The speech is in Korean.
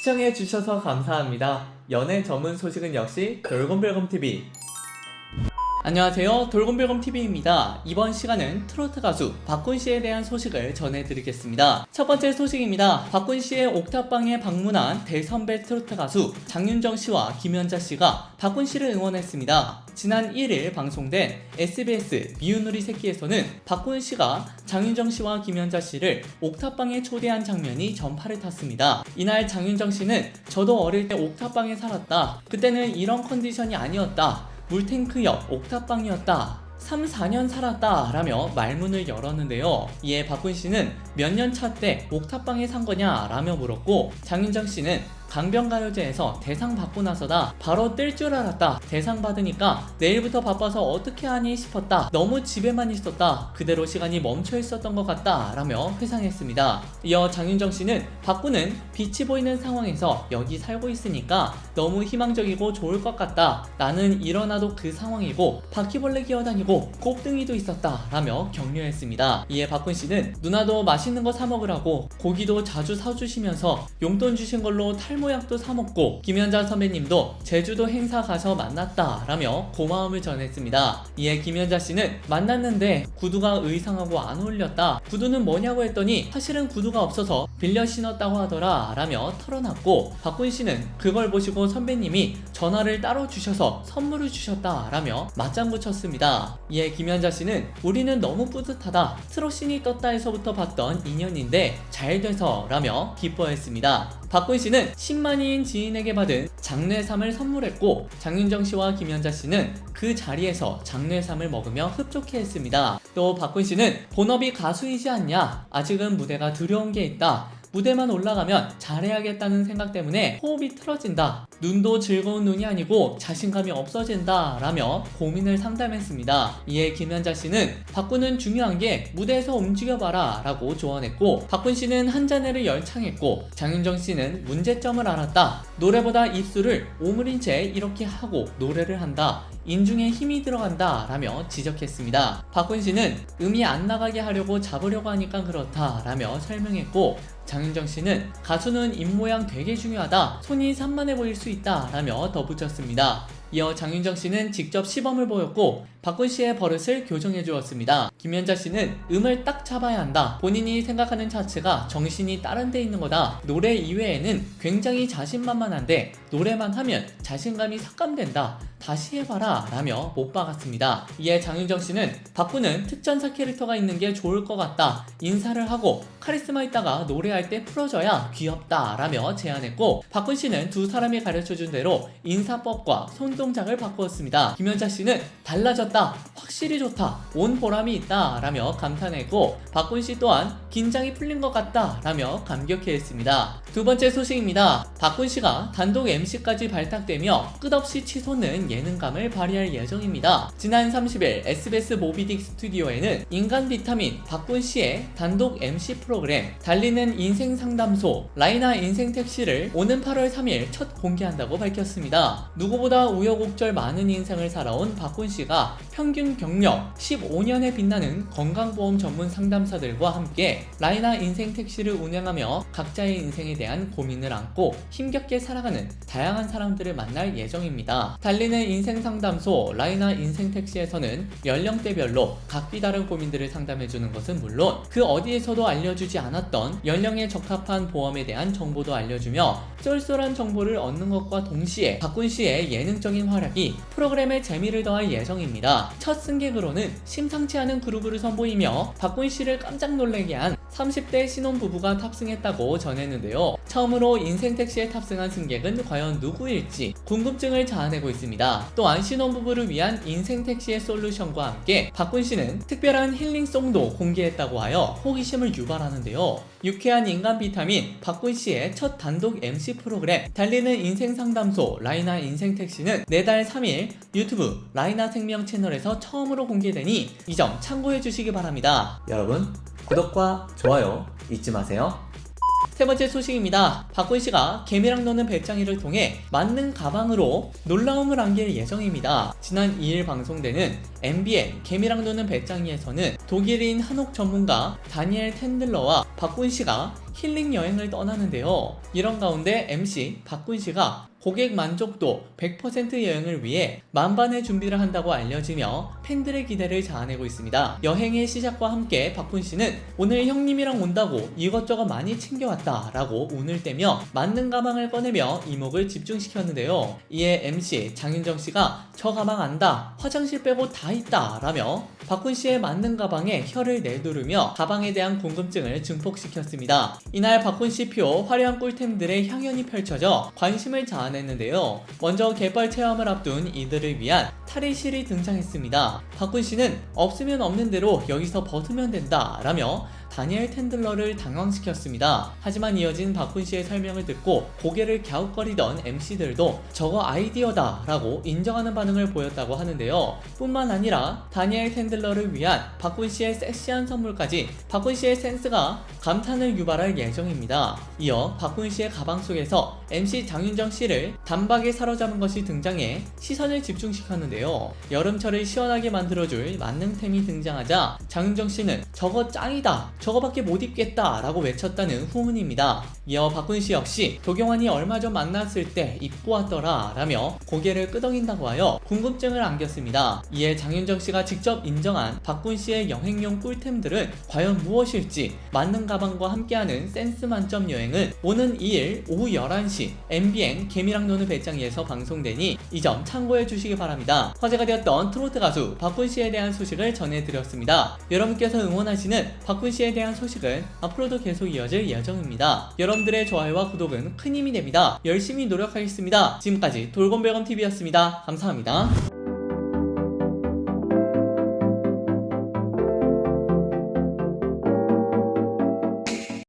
시청해주셔서 감사합니다. 연애 전문 소식은 역시 돌곰별곰TV. 안녕하세요, 돌곰별곰TV입니다. 이번 시간은 트로트 가수 박군씨에 대한 소식을 전해드리겠습니다. 첫 번째 소식입니다. 박군씨의 옥탑방에 방문한 대선배 트로트 가수 장윤정씨와 김연자씨가 박군씨를 응원했습니다. 지난 1일 방송된 SBS 미운우리 새끼에서는 박군씨가 장윤정씨와 김연자씨를 옥탑방에 초대한 장면이 전파를 탔습니다. 이날 장윤정씨는 저도 어릴 때 옥탑방에 살았다. 그때는 이런 컨디션이 아니었다. 물탱크 옆 옥탑방이었다. 3, 4년 살았다 라며 말문을 열었는데요. 이에 박군씨는 몇 년 차 때 옥탑방에 산 거냐 라며 물었고, 장윤정씨는 강변가요제에서 대상 받고 나서다. 바로 뜰 줄 알았다. 대상 받으니까 내일부터 바빠서 어떻게 하니 싶었다. 너무 집에만 있었다. 그대로 시간이 멈춰 있었던 것 같다 라며 회상했습니다. 이어 장윤정씨는 박군은 빛이 보이는 상황에서 여기 살고 있으니까 너무 희망적이고 좋을 것 같다. 나는 일어나도 그 상황이고 바퀴벌레 기어다니고 곱등이도 있었다 라며 격려했습니다. 이에 박군씨는 누나도 맛있는 거 사 먹으라고 고기도 자주 사주시면서 용돈 주신 걸로 탈모약도 사먹고, 김연자 선배님도 제주도 행사 가서 만났다 라며 고마움을 전했습니다. 이에 김연자씨는 만났는데 구두가 의상하고 안 어울렸다. 구두는 뭐냐고 했더니 사실은 구두가 없어서 빌려 신었다고 하더라 라며 털어놨고, 박군씨는 그걸 보시고 선배님이 전화를 따로 주셔서 선물을 주셨다 라며 맞장구 쳤습니다. 이에 김연자씨는 우리는 너무 뿌듯하다. 트롯신이 떴다에서부터 봤던 인연인데 잘 돼서 라며 기뻐했습니다. 박군씨는 10만인 지인에게 받은 장뇌삼을 선물했고, 장윤정씨와 김연자씨는 그 자리에서 장뇌삼을 먹으며 흡족해했습니다. 또 박군씨는 본업이 가수이지 않냐, 아직은 무대가 두려운 게 있다. 무대만 올라가면 잘해야겠다는 생각 때문에 호흡이 틀어진다. 눈도 즐거운 눈이 아니고 자신감이 없어진다 라며 고민을 상담했습니다. 이에 김연자씨는 박군은 중요한 게 무대에서 움직여봐라 라고 조언했고, 박군씨는 한잔해를 열창했고, 장윤정씨는 문제점을 알았다. 노래보다 입술을 오므린 채 이렇게 하고 노래를 한다. 인중에 힘이 들어간다 라며 지적했습니다. 박군씨는 음이 안 나가게 하려고 잡으려고 하니까 그렇다 라며 설명했고, 장윤정씨는 가수는 입모양 되게 중요하다. 손이 산만해 보일 수 있다 라며 덧붙였습니다. 이어 장윤정씨는 직접 시범을 보였고 박군씨의 버릇을 교정해 주었습니다. 김연자씨는 음을 딱 잡아야 한다. 본인이 생각하는 자체가 정신이 다른 데 있는 거다. 노래 이외에는 굉장히 자신만만한데 노래만 하면 자신감이 삭감된다. 다시 해봐라 라며 못 박았습니다. 이에 장윤정씨는 박군은 특전사 캐릭터가 있는 게 좋을 것 같다. 인사를 하고 카리스마 있다가 노래할 때 풀어줘야 귀엽다 라며 제안했고, 박군씨는 두 사람이 가르쳐준 대로 인사법과 손동작을 바꾸었습니다. 김연자씨는 달라졌다. 확실히 좋다. 온 보람이 있다 라며 감탄했고, 박군씨 또한 긴장이 풀린 것 같다 라며 감격해했습니다. 두 번째 소식입니다. 박군씨가 단독 MC까지 발탁되며 끝없이 치솟는 예능감을 발휘할 예정입니다. 지난 30일 SBS 모비딕 스튜디오에는 인간 비타민 박군씨의 단독 MC 프로그램 달리는 인생 상담소 라이나 인생 택시를 오는 8월 3일 첫 공개한다고 밝혔습니다. 누구보다 우여곡절 많은 인생을 살아온 박군씨가 평균 경력 15년에 빛나는 건강보험 전문 상담사들과 함께 라이나 인생 택시를 운영하며 각자의 인생에 대한 고민을 안고 힘겹게 살아가는 다양한 사람들을 만날 예정입니다. 달리는 인생 상담소 라이나 인생 택시에서는 연령대별로 각기 다른 고민들을 상담해주는 것은 물론 그 어디에서도 알려주지 않았던 연령에 적합한 보험에 대한 정보도 알려주며 쏠쏠한 정보를 얻는 것과 동시에 박군씨의 예능적인 활약이 프로그램에 재미를 더할 예정입니다. 첫 승객으로는 심상치 않은 그루브를 선보이며 박군씨를 깜짝 놀라게 한 30대 신혼부부가 탑승했다고 전했는데요. 처음으로 인생택시에 탑승한 승객은 과연 누구일지 궁금증을 자아내고 있습니다. 또한 신혼부부를 위한 인생택시의 솔루션과 함께 박군씨는 특별한 힐링송도 공개했다고 하여 호기심을 유발하는데요. 유쾌한 인간 비타민 박군씨의 첫 단독 MC 프로그램 달리는 인생상담소 라이나 인생택시는 내달 3일 유튜브 라이나 생명 채널에서 처음으로 공개되니 이 점 참고해 주시기 바랍니다. 여러분 구독과 좋아요 잊지 마세요. 세 번째 소식입니다. 박군씨가 개미랑 노는 배짱이를 통해 만능 가방으로 놀라움을 안길 예정입니다. 지난 2일 방송되는 MBN 개미랑 노는 배짱이에서는 독일인 한옥 전문가 다니엘 텐들러와 박군씨가 힐링 여행을 떠나는데요. 이런 가운데 MC 박군 씨가 고객 만족도 100% 여행을 위해 만반의 준비를 한다고 알려지며 팬들의 기대를 자아내고 있습니다. 여행의 시작과 함께 박군 씨는 오늘 형님이랑 온다고 이것저것 많이 챙겨왔다 라고 운을 떼며 맞는 가방을 꺼내며 이목을 집중시켰는데요. 이에 MC 장윤정 씨가 저 가방 안다, 화장실 빼고 다 있다 라며 박군 씨의 맞는 가방에 혀를 내두르며 가방에 대한 궁금증을 증폭시켰습니다. 이날 박군 씨표 화려한 꿀템들의 향연이 펼쳐져 관심을 자아냈는데요. 먼저 개발 체험을 앞둔 이들을 위한 탈의실이 등장했습니다. 박군 씨는 없으면 없는 대로 여기서 벗으면 된다 라며 다니엘 텐들러를 당황시켰습니다. 하지만 이어진 박군 씨의 설명을 듣고 고개를 갸웃거리던 MC들도 저거 아이디어다 라고 인정하는 반응을 보였다고 하는데요. 뿐만 아니라 다니엘 텐들러를 위한 박군 씨의 섹시한 선물까지 박군 씨의 센스가 감탄을 유발할 예정입니다. 이어 박군 씨의 가방 속에서 MC 장윤정 씨를 단박에 사로잡은 것이 등장해 시선을 집중시켰는데요. 여름철을 시원하게 만들어줄 만능템이 등장하자 장윤정 씨는 저거 짱이다, 저거밖에 못 입겠다 라고 외쳤다는 후문입니다. 이어 박군 씨 역시 도경환이 얼마 전 만났을 때 입고 왔더라 라며 고개를 끄덕인다고 하여 궁금증을 안겼습니다. 이에 장윤정 씨가 직접 인정한 박군 씨의 여행용 꿀템들은 과연 무엇일지 맞는 가방과 함께하는 센스 만점 여행은 오는 2일 오후 11시 MBN 개미랑 노는 배짱이에서 방송되니 이 점 참고해 주시기 바랍니다. 화제가 되었던 트로트 가수 박군 씨에 대한 소식을 전해드렸습니다. 여러분께서 응원하시는 박군 씨에 대한 소식은 앞으로도 계속 이어질 예정입니다. 여러분들의 좋아요와 구독은 큰 힘이 됩니다. 열심히 노력하겠습니다. 지금까지 돌곰별검TV였습니다. 감사합니다.